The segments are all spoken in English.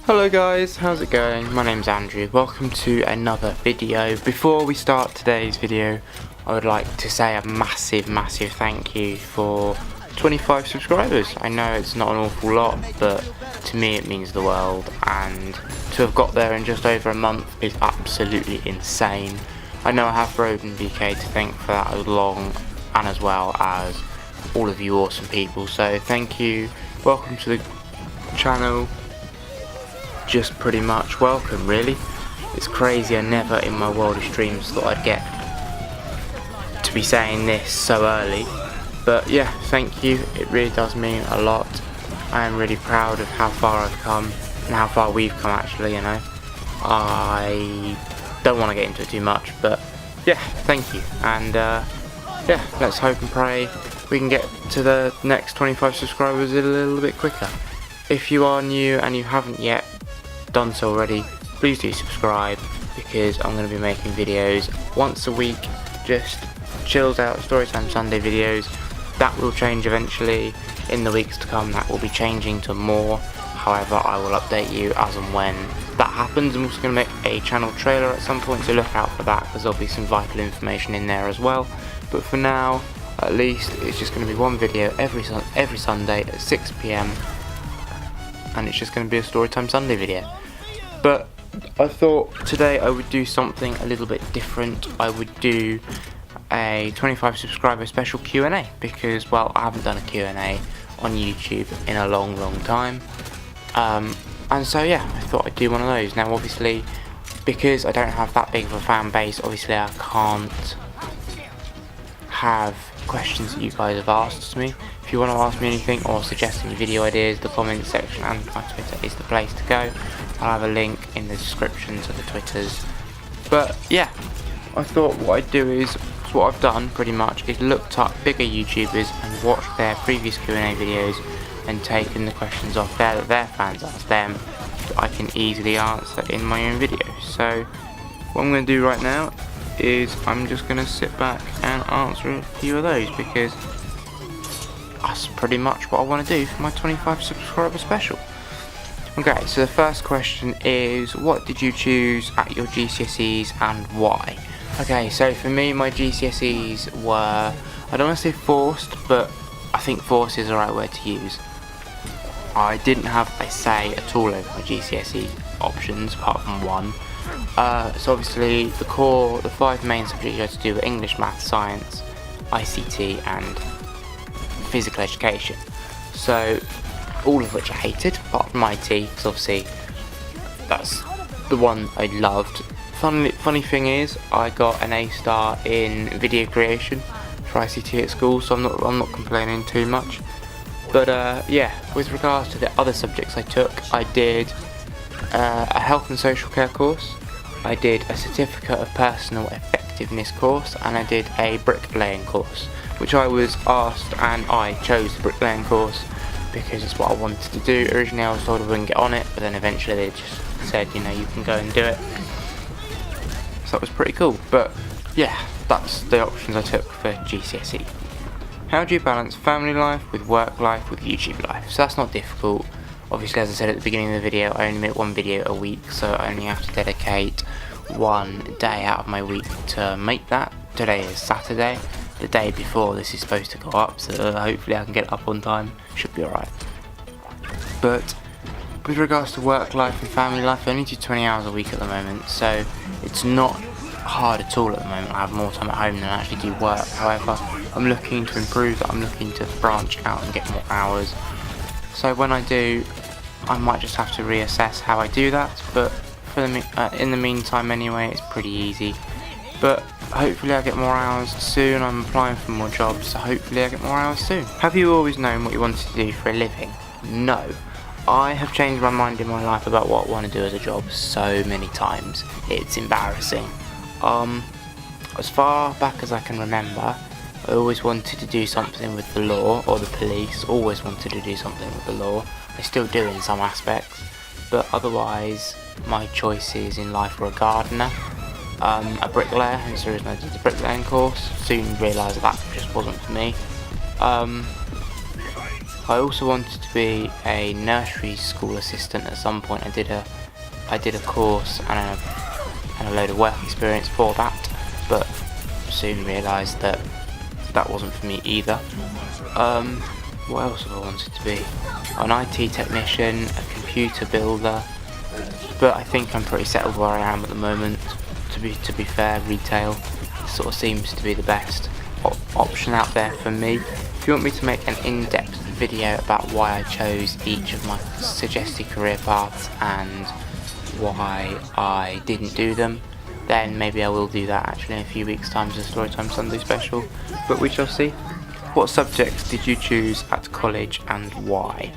Hello guys, how's it going? My name's Andrew. Welcome to another video. Before we start today's video, I would like to say a massive thank you for 25 subscribers. I know it's not an awful lot, but to me it means the world, and to have got there in just over a month is absolutely insane. I know I have Roden BK to thank for that as long, and as well as all of you awesome people, so thank you. Welcome to the channel. Just pretty much welcome, really. It's crazy, I never in my wildest dreams thought I'd get to be saying this so early, but yeah, thank you, it really does mean a lot. I am really proud of how far I've come, and how far we've come actually, you know. I don't want to get into it too much, but yeah, thank you, and yeah, let's hope and pray we can get to the next 25 subscribers a little bit quicker. If you are new and you haven't yet done so already, please do subscribe, because I'm going to be making videos once a week, just chilled out Storytime Sunday videos. That will change eventually in the weeks to come. That will be changing to more. However, I will update you as and when that happens. I'm also going to make a channel trailer at some point, so look out for that, because there'll be some vital information in there as well. But for now, at least, it's just going to be one video every Sunday at 6 PM, and it's just going to be a Storytime Sunday video. But I thought today I would do something a little bit different. I would do a 25 subscriber special Q&A, because, well, I haven't done a Q&A on YouTube in a long time. And so yeah, I thought I'd do one of those. Now obviously, because I don't have that big of a fan base, obviously I can't have questions that you guys have asked me. If you want to ask me anything or suggest any video ideas, the comments section and my Twitter is the place to go. I'll have a link in the description to the Twitters. But yeah, I thought what I'd do is, what I've done pretty much is looked up bigger YouTubers and watched their previous Q&A videos and taken the questions off there that their fans asked them that I can easily answer in my own video. So what I'm going to do right now is I'm just going to sit back and answer a few of those, because that's pretty much what I want to do for my 25 subscriber special. Okay, so the first question is, what did you choose at your GCSEs and why? Okay, so for me, my GCSEs were, I don't want to say forced, but I think forced is the right word to use. I didn't have a say at all over my GCSE options, apart from one. So obviously the 5 main subjects you had to do were English, Maths, Science, ICT and Physical Education. So all of which I hated, apart from IT, because obviously that's the one I loved. Funny thing is, I got an A star in video creation for ICT at school, so I'm not complaining too much. But yeah, with regards to the other subjects I took, I did a health and social care course, I did a certificate of personal effectiveness course, and I did a bricklaying course, which I was asked, and I chose the bricklaying course because it's what I wanted to do. Originally I was told I wouldn't get on it, but then eventually they just said, you know, you can go and do it. So that was pretty cool. But yeah, that's the options I took for GCSE. How do you balance family life with work life with YouTube life? So that's not difficult. Obviously, as I said at the beginning of the video, I only make one video a week, so I only have to dedicate one day out of my week to make that. Today is Saturday, the day before this is supposed to go up, so hopefully I can get it up on time. Should be alright. But with regards to work life and family life, I only do 20 hours a week at the moment, so it's not hard at all at the moment. I have more time at home than I actually do work. However, I'm looking to improve that. I'm looking to branch out and get more hours. So when I do, I might just have to reassess how I do that, but for in the meantime anyway, it's pretty easy. But hopefully I get more hours soon. I'm applying for more jobs, so hopefully I get more hours soon. Have you always known what you wanted to do for a living? No. I have changed my mind in my life about what I want to do as a job so many times. It's embarrassing. As far back as I can remember, I always wanted to do something with the law or the police. Always wanted to do something with the law. I still do in some aspects, but otherwise my choices in life were a gardener, a bricklayer, hence the reason I did the bricklaying course. Soon realised that just wasn't for me. I also wanted to be a nursery school assistant at some point. I did a course and a load of work experience for that, but soon realised that that wasn't for me either. What else have I wanted to be? An IT technician, a computer builder, but I think I'm pretty settled where I am at the moment. To be fair, retail sort of seems to be the best option out there for me. If you want me to make an in-depth video about why I chose each of my suggested career paths and why I didn't do them, then maybe I will do that actually in a few weeks' time as a Storytime Sunday special, but we shall see. What subjects did you choose at college and why?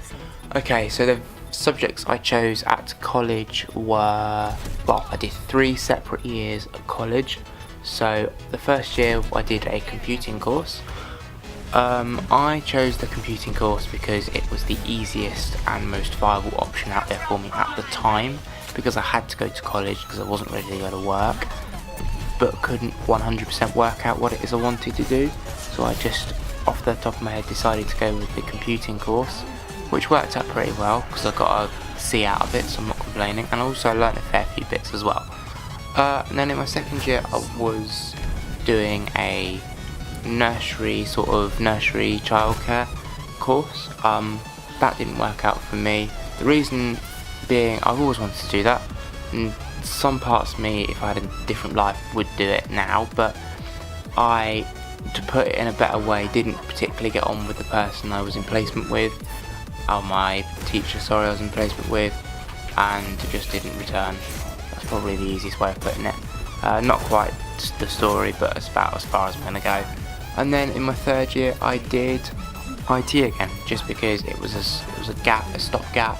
Okay, so the subjects I chose at college were, well, I did 3 separate years at college. So the first year I did a computing course. I chose the computing course because it was the easiest and most viable option out there for me at the time, because I had to go to college because I wasn't ready to go to work, but couldn't 100% work out what it is I wanted to do. So I just, off the top of my head, decided to go with the computing course, which worked out pretty well because I got a C out of it, so I'm not complaining, and also I learned a fair few bits as well. And then in my second year I was doing a nursery childcare course. That didn't work out for me. The reason being, I've always wanted to do that, and some parts of me, if I had a different life, would do it now, but I, to put it in a better way, didn't particularly get on with the person I was in placement with, my teacher, I was in placement with, and just didn't return. That's probably the easiest way of putting it. Not quite the story, but it's about as far as I'm going to go. And then in my third year I did IT again, just because it was a stopgap.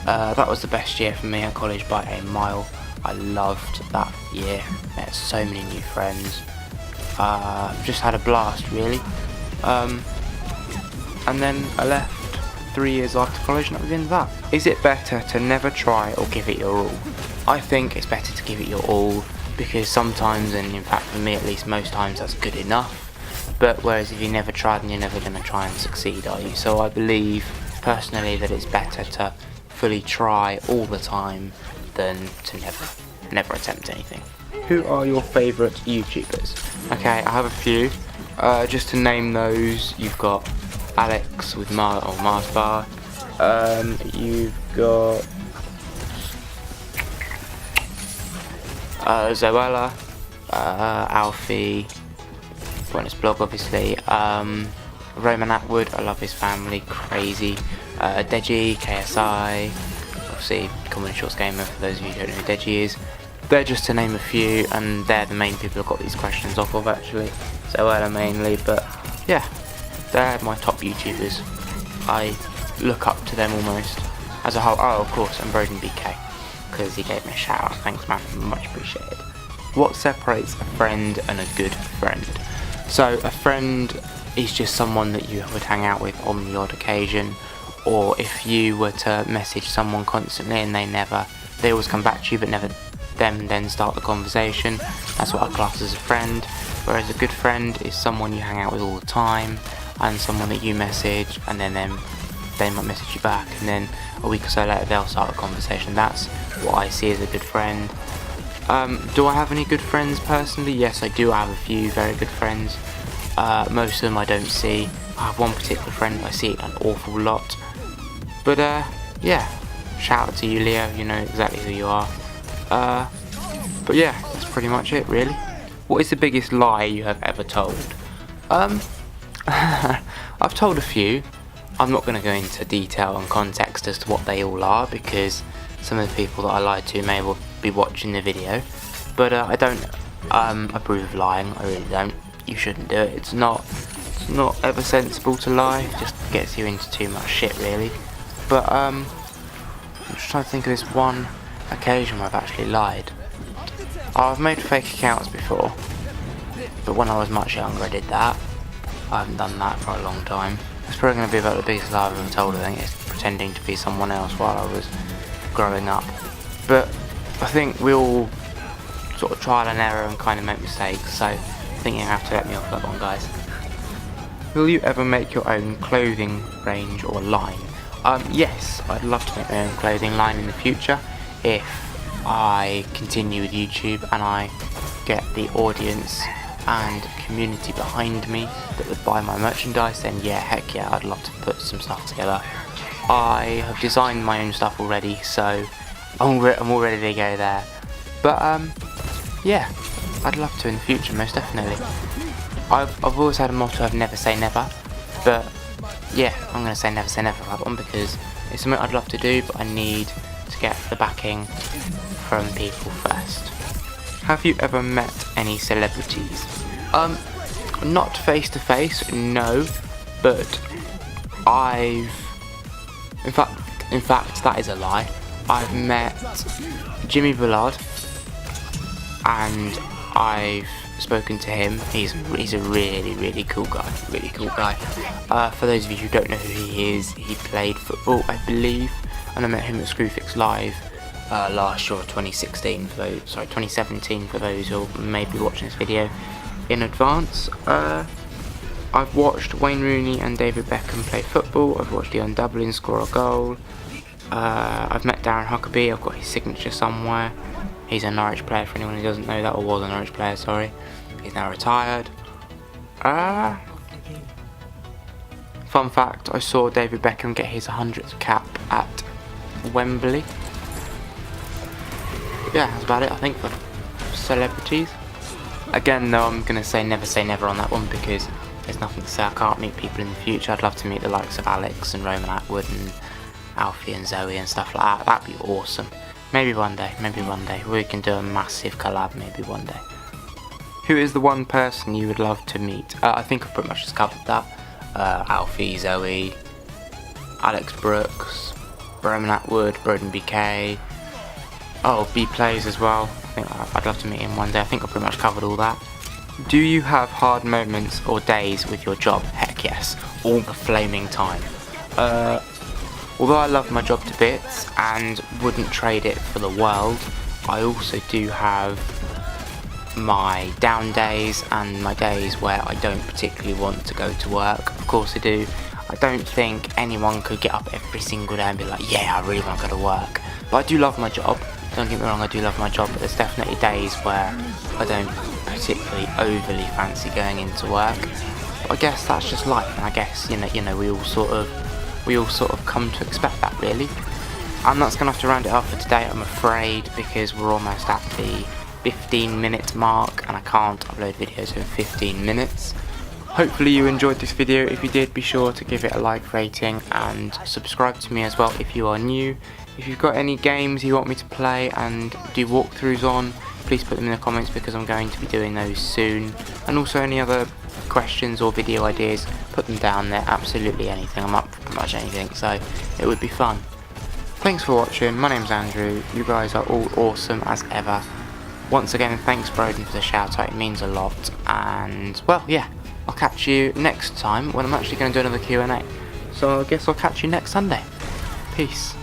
That was the best year for me at college by a mile. I loved that year, met so many new friends, just had a blast really. And then I left 3 years after college and that was the end of that. Is it better to never try or give it your all? I think it's better to give it your all, because sometimes, and in fact for me at least most times, that's good enough. But whereas if you never try, then you're never going to try and succeed, are you? So I believe personally that it's better to fully try all the time than to never attempt anything. Who are your favourite YouTubers? Okay, I have a few. Just to name those, you've got Alex with Mars Bar. You've got Zoella, Alfie, Bonus Blog obviously, Roman Atwood, I love his family, crazy, Deji, KSI, obviously Common Shorts Gamer for those of you who don't know who Deji is. They're just to name a few, and they're the main people I've got these questions off of actually, Zoella mainly, but yeah, they're my top YouTubers. I look up to them almost as a whole. Oh, of course, and Broden BK, because he gave me a shout out. Thanks man, much appreciated. What separates a friend and a good friend? So a friend is just someone that you would hang out with on the odd occasion, or if you were to message someone constantly and they always come back to you but never then start the conversation, that's what I class as a friend. Whereas a good friend is someone you hang out with all the time, and someone that you message and then they might message you back, and then a week or so later they'll start a conversation. That's what I see as a good friend. Do I have any good friends personally? Yes, I do have a few very good friends. Most of them I don't see. I have one particular friend I see an awful lot. But yeah, shout out to you Leo, you know exactly who you are. But yeah, that's pretty much it really. What is the biggest lie you have ever told? I've told a few. I'm not going to go into detail and context as to what they all are, because some of the people that I lied to may well be watching the video. But I don't approve of lying, I really don't. You shouldn't do it. It's not ever sensible to lie. It just gets you into too much shit really. But I'm just trying to think of this one occasion where I've actually lied. I've made fake accounts before, but when I was much younger I did that. I haven't done that for a long time. It's probably going to be about the biggest lie I've ever told. I think it's pretending to be someone else while I was growing up. But I think we all sort of trial and error and kind of make mistakes, so I think you have to let me off that one, guys. will you ever make your own clothing range or line? Yes, I'd love to make my own clothing line in the future if I continue with YouTube and I get the audience and community behind me that would buy my merchandise. Then yeah, heck yeah, I'd love to put some stuff together. I have designed my own stuff already, so I'm all ready to go there. But yeah, I'd love to in the future, most definitely. I've always had a motto of never say never, but yeah, I'm going to say never for that one, because it's something I'd love to do, but I need to get the backing from people first. Have you ever met any celebrities? Not face to face, no, but in fact that is a lie. I've met Jimmy Bullard and I've spoken to him. He's a really cool guy, For those of you who don't know who he is, he played football, I believe, and I met him at Screwfix Live last year, 2017 for those who may be watching this video in advance. I've watched Wayne Rooney and David Beckham play football. I've watched Leon Dublin score a goal. I've met Darren Huckabee. I've got his signature somewhere. He's a Norwich player, for anyone who doesn't know that, or was a Norwich player, sorry. He's now retired. Fun fact, I saw David Beckham get his 100th cap at Wembley. Yeah, that's about it, I think, for celebrities. Again, though, I'm going to say never on that one, because there's nothing to say. I can't meet people in the future. I'd love to meet the likes of Alex and Roman Atwood and Alfie and Zoe and stuff like that. That'd be awesome. Maybe one day. We can do a massive collab, maybe one day. Who is the one person you would love to meet? I think I've pretty much just covered that. Alfie, Zoe, Alex Brooks, Roman Atwood, Broden BK. Oh, B Plays as well. I think I'd love to meet him one day. I think I pretty much covered all that. Do you have hard moments or days with your job? Heck yes, all the flaming time. Although I love my job to bits and wouldn't trade it for the world, I also do have my down days and my days where I don't particularly want to go to work. Of course I do. I don't think anyone could get up every single day and be like, yeah, I really want to go to work. But I do love my job. Don't get me wrong, I do love my job, but there's definitely days where I don't particularly overly fancy going into work. But I guess that's just life, and I guess you know we all sort of come to expect that, really. And that's gonna have to round it up for today, I'm afraid, because we're almost at the 15-minute mark, and I can't upload videos in 15 minutes. Hopefully you enjoyed this video. If you did, be sure to give it a like rating and subscribe to me as well if you are new. If you've got any games you want me to play and do walkthroughs on, please put them in the comments, because I'm going to be doing those soon. And also any other questions or video ideas, put them down there. Absolutely anything. I'm up for pretty much anything, so it would be fun. Thanks for watching. My name's Andrew. You guys are all awesome as ever. Once again, thanks Broden for the shout out. It means a lot. And well, yeah, I'll catch you next time when I'm actually going to do another Q&A. So I guess I'll catch you next Sunday. Peace.